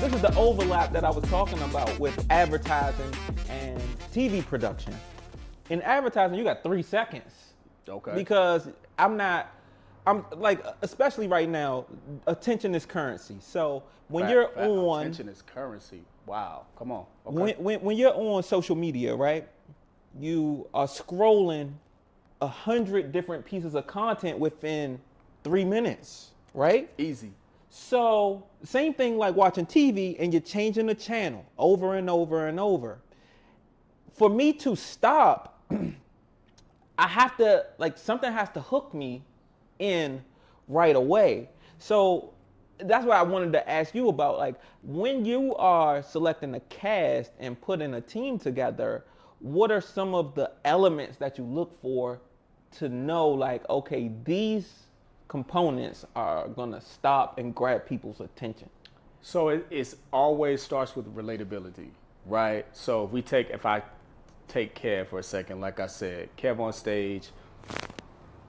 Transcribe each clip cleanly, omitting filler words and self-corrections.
This is the overlap that I was talking about with advertising and TV production. In advertising, you got 3 seconds. Okay. Because I'm like, especially right now, attention is currency. So when you're on... Attention is currency. Wow. Come on. Okay. When you're on social media, right, you are scrolling 100 different pieces of content within 3 minutes, right? Easy. So same thing like watching TV and you're changing the channel over and over and over. For me to stop, I have to, like, something has to hook me in right away. So that's what I wanted to ask you about. Like, when you are selecting a cast and putting a team together, what are some of the elements that you look for to know, like, okay, these components are gonna stop and grab people's attention? So it's always starts with relatability, right? So if I take Kev for a second, like I said, Kev on stage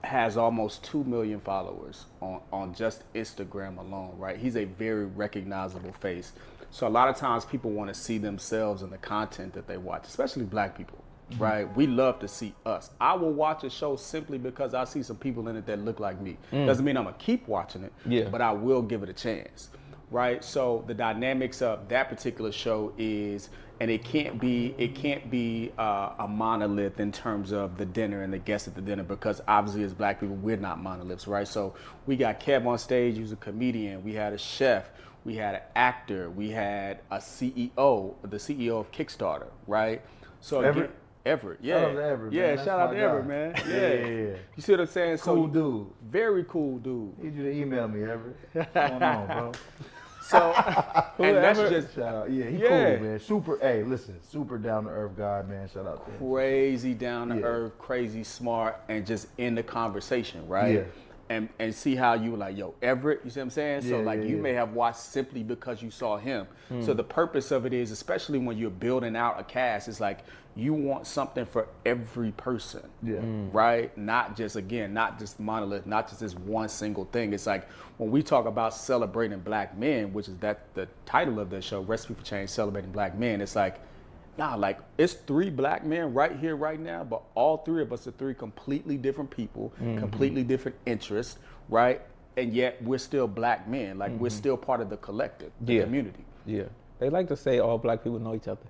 has almost 2 million followers on just Instagram alone, right? He's a very recognizable face. So a lot of times people want to see themselves in the content that they watch, especially Black people, right? We love to see us. I will watch a show simply because I see some people in it that look like me. Doesn't mean I'm gonna keep watching it, but I will give it a chance, right? So the dynamics of that particular show is, and it can't be a monolith in terms of the dinner and the guests at the dinner, because obviously as Black people, we're not monoliths, right? So we got Kev on stage, who's a comedian. We had a chef. We had an actor. We had a CEO, the CEO of Kickstarter, right? So Everett, yeah. Shout out to Everett, yeah, man. shout out to Everett, man. Yeah. You see what I'm saying? Cool dude. Very cool dude. Need you to email me, Everett. What's going on, bro? So, and that's just shout out. Yeah, he cool, man. Super, hey, listen, super down to earth guy, man. Shout out to him. Crazy down to earth, crazy smart, and just in the conversation, right? Yeah. And see how you were like, yo, Everett, you see what I'm saying? So like you may have watched simply because you saw him. So the purpose of it is, especially when you're building out a cast, it's like you want something for every person, right? Not just monolith, not just this one single thing. It's like when we talk about celebrating Black men, which is the title of the show, Recipe for Change, Celebrating Black Men, it's like, nah, like it's 3 Black men right here, right now, but all 3 of us are 3 completely different people, completely different interests, right? And yet we're still Black men, like we're still part of the collective, the community. Yeah, they like to say all Black people know each other.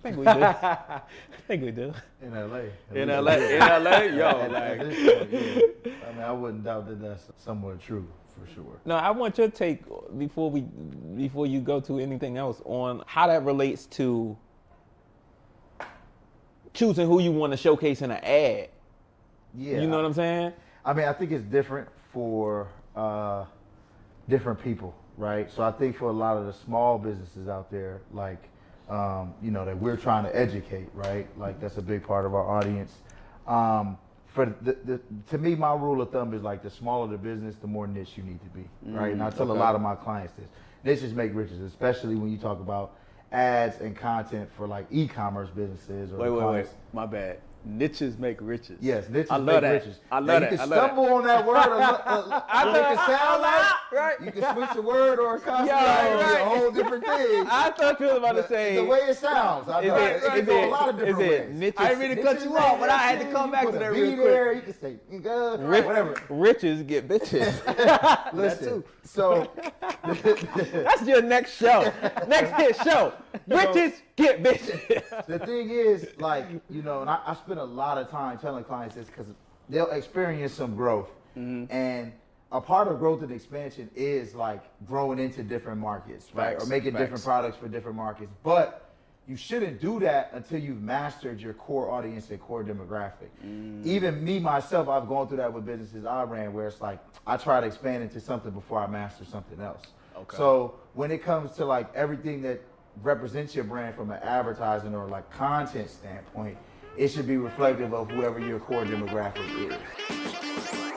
I think we do. I think we do. In LA. In LA, yo, like. I mean, I wouldn't doubt that that's somewhat true, for sure. No, I want your take before you go to anything else on how that relates to choosing who you want to showcase in an ad. Yeah. You know what I'm saying? I mean, I think it's different for different people, right? So I think for a lot of the small businesses out there, like, that we're trying to educate, right? Like that's a big part of our audience. To me, my rule of thumb is like the smaller the business, the more niche you need to be, right? And I tell a lot of my clients this. Niches make riches, especially when you talk about ads and content for like e-commerce businesses. Or Wait, my bad. Niches make riches. Yes, niches I make love riches. I love that. You can stumble on that word. It can sound like right. You can switch a word or a concept. Right. A whole different thing. I thought you were about to say the way it sounds. I know. It can go a lot of different ways. Niches, I didn't mean to cut you off, but I had to come back to that real quick. You can say whatever. Riches get bitches. Listen, so that's your next show. Next hit show. Riches get bitches. The thing is, like, and I spend a lot of time telling clients this because they'll experience some growth. And a part of growth and expansion is like growing into different markets, right? Or making different products for different markets. But you shouldn't do that until you've mastered your core audience and core demographic. Even me, myself, I've gone through that with businesses I ran where it's like, I try to expand into something before I master something else. Okay. So when it comes to like everything that represents your brand from an advertising or like content standpoint, it should be reflective of whoever your core demographic is.